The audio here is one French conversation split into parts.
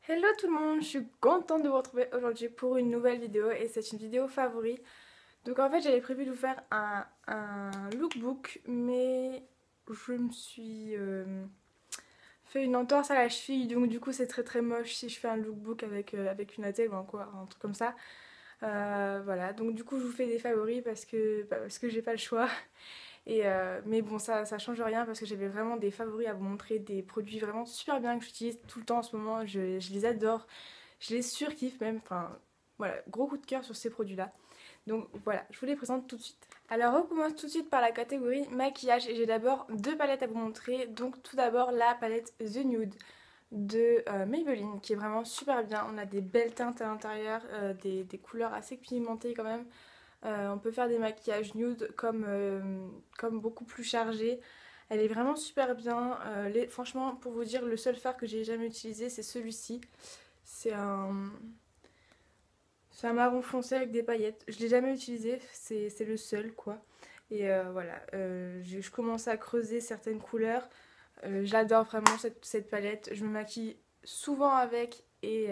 Hello tout le monde, je suis contente de vous retrouver aujourd'hui pour une nouvelle vidéo et c'est une vidéo favori. Donc en fait j'avais prévu de vous faire un lookbook mais je me suis fait une entorse à la cheville donc du coup c'est très moche si je fais un lookbook avec une attelle ou un truc comme ça. Voilà, donc du coup je vous fais des favoris parce que j'ai pas le choix. Mais bon, ça change rien parce que j'avais vraiment des favoris à vous montrer, des produits vraiment super bien que j'utilise tout le temps en ce moment. Je les adore, je les surkiffe même. Enfin, voilà, gros coup de cœur sur ces produits-là. Donc voilà, je vous les présente tout de suite. Alors on commence tout de suite par la catégorie maquillage et j'ai d'abord deux palettes à vous montrer. Donc tout d'abord la palette The Nude de Maybelline qui est vraiment super bien. On a des belles teintes à l'intérieur, des couleurs assez pigmentées quand même. On peut faire des maquillages nude comme beaucoup plus chargés. Elle est vraiment super bien. Franchement, pour vous dire, le seul fard que j'ai jamais utilisé, c'est celui-ci. C'est un... c'est un marron foncé avec des paillettes. Je l'ai jamais utilisé, c'est le seul quoi. Voilà, je commence à creuser certaines couleurs. J'adore vraiment cette palette. Je me maquille souvent avec et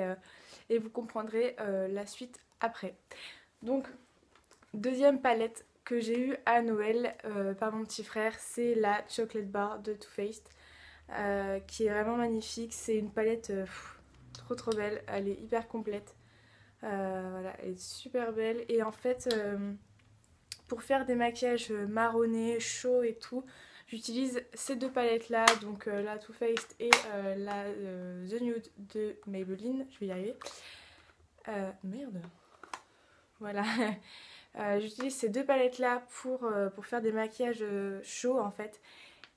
vous comprendrez la suite après. Donc deuxième palette que j'ai eue à Noël par mon petit frère, c'est la Chocolate Bar de Too Faced, qui est vraiment magnifique. C'est une palette trop belle, elle est hyper complète. Voilà, elle est super belle. Et en fait, pour faire des maquillages marronnés, chauds et tout, j'utilise ces deux palettes là, donc la Too Faced et la The Nude de Maybelline. Je vais y arriver. Merde. Voilà. J'utilise ces deux palettes là pour faire des maquillages chauds en fait.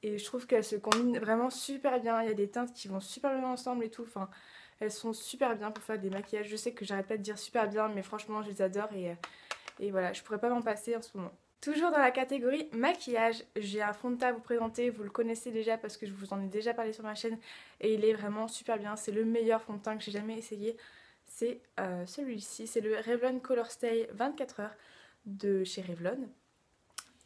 Et je trouve qu'elles se combinent vraiment super bien. Il y a des teintes qui vont super bien ensemble et tout. Enfin, elles sont super bien pour faire des maquillages. Je sais que j'arrête pas de dire super bien, mais franchement, je les adore et voilà, je pourrais pas m'en passer en ce moment. Toujours dans la catégorie maquillage, j'ai un fond de teint à vous présenter. Vous le connaissez déjà parce que je vous en ai déjà parlé sur ma chaîne et il est vraiment super bien. C'est le meilleur fond de teint que j'ai jamais essayé. C'est celui-ci, c'est le Revlon Color Stay 24 heures de chez Revlon.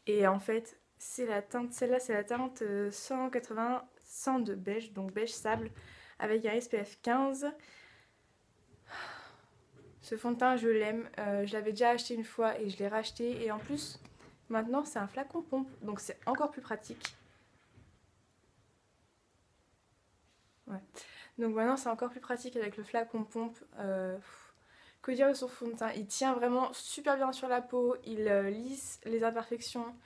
Et en fait, c'est la teinte, celle-là, c'est la teinte 180 100 de beige, donc beige sable, avec un SPF 15. Ce fond de teint, je l'aime. Je l'avais déjà acheté une fois et je l'ai racheté. Et en plus, maintenant, c'est un flacon pompe, donc c'est encore plus pratique. Ouais. Donc maintenant, c'est encore plus pratique avec le flacon pompe. Que dire de son fond de teint? Il tient vraiment super bien sur la peau, il lisse les imperfections.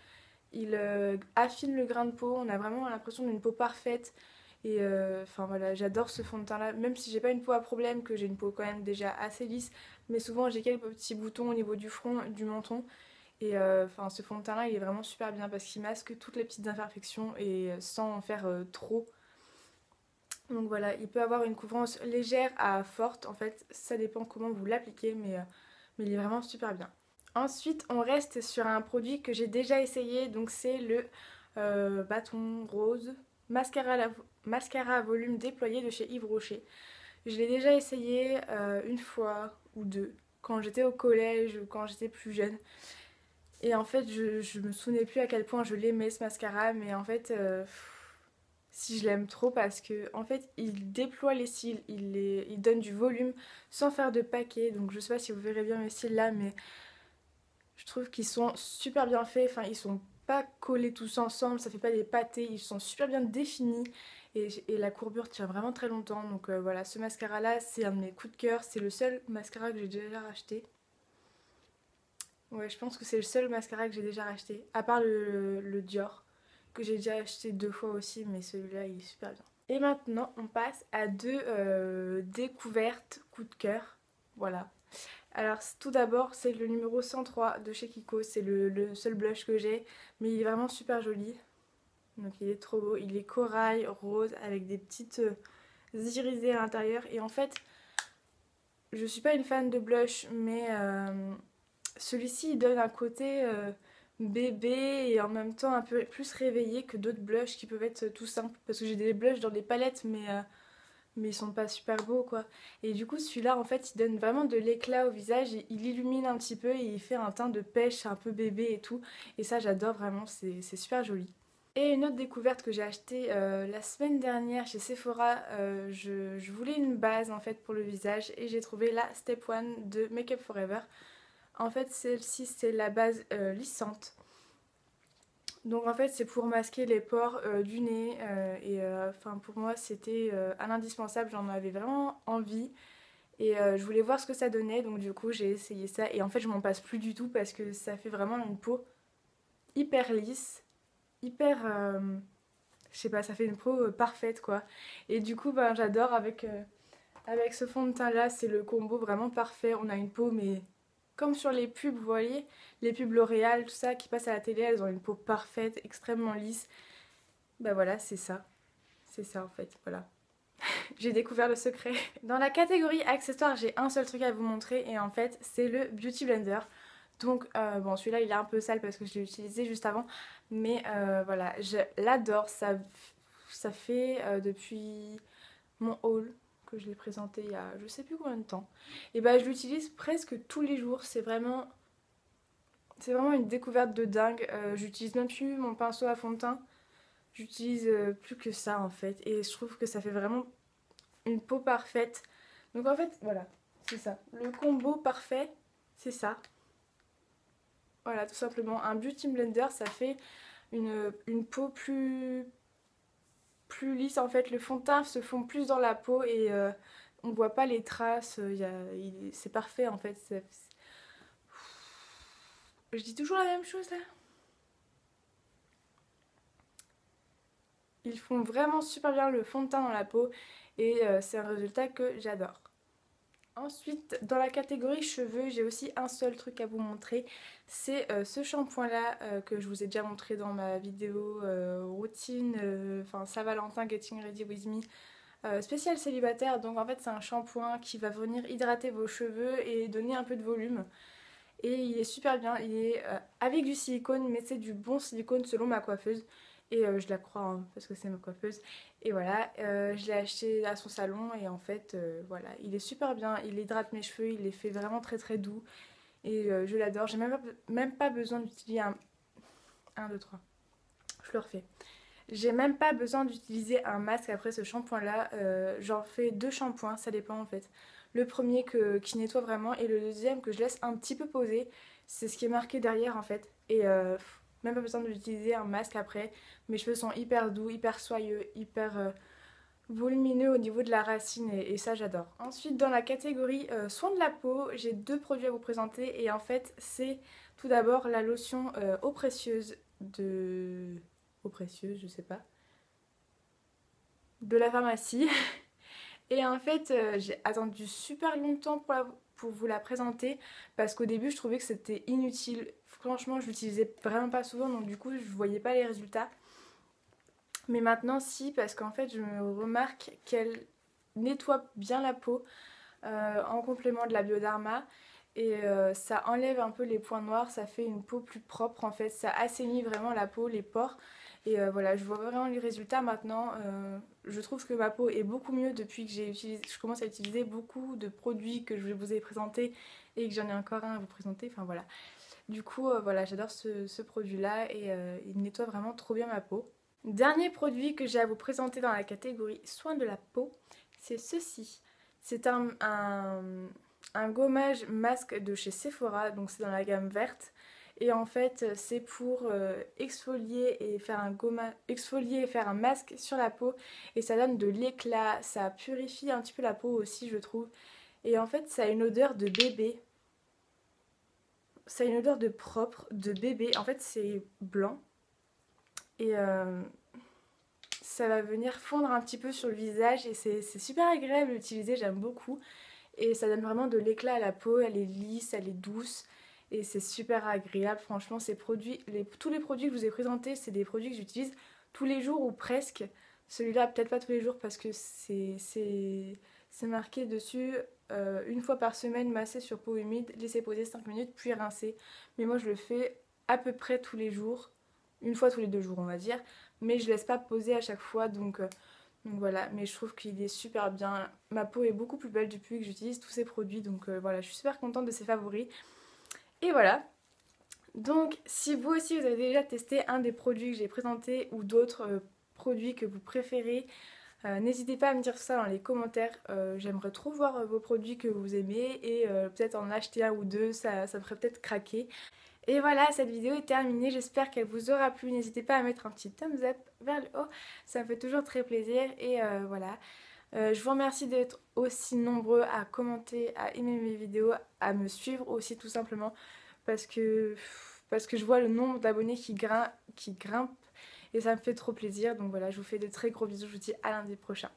Il affine le grain de peau, on a vraiment l'impression d'une peau parfaite. Enfin voilà, j'adore ce fond de teint là, même si j'ai pas une peau à problème, que j'ai une peau quand même déjà assez lisse, mais souvent j'ai quelques petits boutons au niveau du front, du menton. Enfin ce fond de teint là il est vraiment super bien parce qu'il masque toutes les petites imperfections et sans en faire trop. Donc voilà, il peut avoir une couvrance légère à forte, en fait ça dépend comment vous l'appliquez, mais il est vraiment super bien. Ensuite, on reste sur un produit que j'ai déjà essayé, donc c'est le bâton rose mascara à volume déployé de chez Yves Rocher. Je l'ai déjà essayé une fois ou deux, quand j'étais au collège ou quand j'étais plus jeune. Et en fait, je me souvenais plus à quel point je l'aimais ce mascara, mais en fait, si je l'aime trop parce que en fait, il déploie les cils, il donne du volume sans faire de paquet. Donc je sais pas si vous verrez bien mes cils là, mais je trouve qu'ils sont super bien faits, enfin ils sont pas collés tous ensemble, ça fait pas des pâtés, ils sont super bien définis et la courbure tient vraiment très longtemps. Donc voilà, ce mascara là c'est un de mes coups de cœur, c'est le seul mascara que j'ai déjà racheté. Ouais, je pense que c'est le seul mascara que j'ai déjà racheté, à part le Dior que j'ai déjà acheté deux fois aussi, mais celui-là il est super bien. Et maintenant on passe à deux découvertes coup de cœur, voilà. Alors tout d'abord c'est le numéro 103 de chez Kiko, c'est le seul blush que j'ai, mais il est vraiment super joli. Donc il est trop beau, il est corail, rose, avec des petites irisées à l'intérieur. Et en fait, je suis pas une fan de blush, mais celui-ci il donne un côté bébé et en même temps un peu plus réveillé que d'autres blushs qui peuvent être tout simples. Parce que j'ai des blushs dans des palettes, mais ils sont pas super beaux quoi. Et du coup celui-là en fait il donne vraiment de l'éclat au visage, et il illumine un petit peu et il fait un teint de pêche un peu bébé et tout. Et ça j'adore vraiment, c'est super joli. Et une autre découverte que j'ai achetée la semaine dernière chez Sephora, je voulais une base en fait pour le visage et j'ai trouvé la Step One de Make Up Forever. En fait celle-ci c'est la base lissante. Donc en fait c'est pour masquer les pores du nez et enfin pour moi c'était un indispensable, j'en avais vraiment envie. Et je voulais voir ce que ça donnait, donc du coup j'ai essayé ça et en fait je m'en passe plus du tout parce que ça fait vraiment une peau hyper lisse, hyper... je sais pas, ça fait une peau parfaite quoi. Et du coup ben, j'adore avec ce fond de teint là, c'est le combo vraiment parfait. On a une peau mais comme sur les pubs, vous voyez, les pubs L'Oréal, tout ça qui passent à la télé, elles ont une peau parfaite, extrêmement lisse. Bah voilà, c'est ça en fait, voilà. J'ai découvert le secret. Dans la catégorie accessoires, j'ai un seul truc à vous montrer et en fait, c'est le Beauty Blender. Donc, bon, celui-là, il est un peu sale parce que je l'ai utilisé juste avant. Mais voilà, je l'adore. Ça fait depuis mon haul que je l'ai présenté il y a je sais plus combien de temps. Et bah, je l'utilise presque tous les jours. C'est vraiment une découverte de dingue. J'utilise même plus mon pinceau à fond de teint. J'utilise plus que ça en fait. Et je trouve que ça fait vraiment une peau parfaite. Donc en fait, voilà, c'est ça. Le combo parfait, c'est ça. Voilà, tout simplement. Un Beauty Blender, ça fait une peau plus lisse. En fait, le fond de teint se fond plus dans la peau et on voit pas les traces. C'est parfait en fait. Je dis toujours la même chose là. Ils font vraiment super bien le fond de teint dans la peau et c'est un résultat que j'adore. Ensuite, dans la catégorie cheveux, j'ai aussi un seul truc à vous montrer. C'est ce shampoing là que je vous ai déjà montré dans ma vidéo routine, enfin Saint-Valentin Getting Ready With Me spécial célibataire. Donc en fait c'est un shampoing qui va venir hydrater vos cheveux et donner un peu de volume. Et il est super bien, il est avec du silicone mais c'est du bon silicone selon ma coiffeuse. Et je la crois hein, parce que c'est ma coiffeuse. Et voilà, je l'ai acheté à son salon et en fait, voilà, il est super bien. Il hydrate mes cheveux, il les fait vraiment très très doux. Et je l'adore. J'ai même pas besoin d'utiliser un... 1, 2, 3. Je le refais. J'ai même pas besoin d'utiliser un masque après ce shampoing là. J'en fais 2 shampoings, ça dépend en fait. Le premier qui nettoie vraiment et le deuxième que je laisse un petit peu poser. C'est ce qui est marqué derrière en fait. Et même pas besoin d'utiliser un masque après. Mes cheveux sont hyper doux, hyper soyeux, hyper volumineux au niveau de la racine et ça j'adore. Ensuite dans la catégorie soins de la peau, j'ai 2 produits à vous présenter et en fait c'est tout d'abord la lotion eau précieuse de... eau précieuse, je sais pas, de la pharmacie. Et en fait j'ai attendu super longtemps pour vous la présenter parce qu'au début je trouvais que c'était inutile. Franchement je l'utilisais vraiment pas souvent donc du coup je voyais pas les résultats. Mais maintenant si parce qu'en fait je me remarque qu'elle nettoie bien la peau en complément de la Bioderma et ça enlève un peu les points noirs, ça fait une peau plus propre en fait, ça assainit vraiment la peau, les pores et voilà je vois vraiment les résultats maintenant. Je trouve que ma peau est beaucoup mieux depuis que je commence à utiliser beaucoup de produits que je vous ai présentés et que j'en ai encore un à vous présenter, enfin voilà. Du coup voilà j'adore ce produit là et il nettoie vraiment trop bien ma peau. Dernier produit que j'ai à vous présenter dans la catégorie soins de la peau, c'est ceci. C'est un gommage masque de chez Sephora, donc c'est dans la gamme verte. Et en fait, c'est pour exfolier et faire exfolier et faire un masque sur la peau. Et ça donne de l'éclat, ça purifie un petit peu la peau aussi, je trouve. Et en fait, ça a une odeur de bébé. Ça a une odeur de propre, de bébé. En fait, c'est blanc. Et ça va venir fondre un petit peu sur le visage et c'est super agréable à utiliser, j'aime beaucoup. Et ça donne vraiment de l'éclat à la peau, elle est lisse, elle est douce et c'est super agréable. Franchement, tous les produits que je vous ai présentés, c'est des produits que j'utilise tous les jours ou presque. Celui-là, peut-être pas tous les jours parce que c'est marqué dessus une fois par semaine, masser sur peau humide, laisser poser 5 minutes puis rincer. Mais moi, je le fais à peu près tous les jours, une fois tous les 2 jours, on va dire. Mais je laisse pas poser à chaque fois donc voilà, mais je trouve qu'il est super bien. Ma peau est beaucoup plus belle depuis que j'utilise tous ces produits donc voilà, je suis super contente de ces favoris. Et voilà, Donc si vous aussi vous avez déjà testé un des produits que j'ai présentés ou d'autres produits que vous préférez, n'hésitez pas à me dire ça dans les commentaires. J'aimerais trop voir vos produits que vous aimez et peut-être en acheter un ou deux, ça me ferait peut-être craquer. Et voilà, cette vidéo est terminée, j'espère qu'elle vous aura plu. N'hésitez pas à mettre un petit thumbs up vers le haut, ça me fait toujours très plaisir. Et voilà, je vous remercie d'être aussi nombreux à commenter, à aimer mes vidéos, à me suivre aussi tout simplement parce que, parce que je vois le nombre d'abonnés qui grimpe et ça me fait trop plaisir. Donc voilà, je vous fais de très gros bisous, je vous dis à lundi prochain.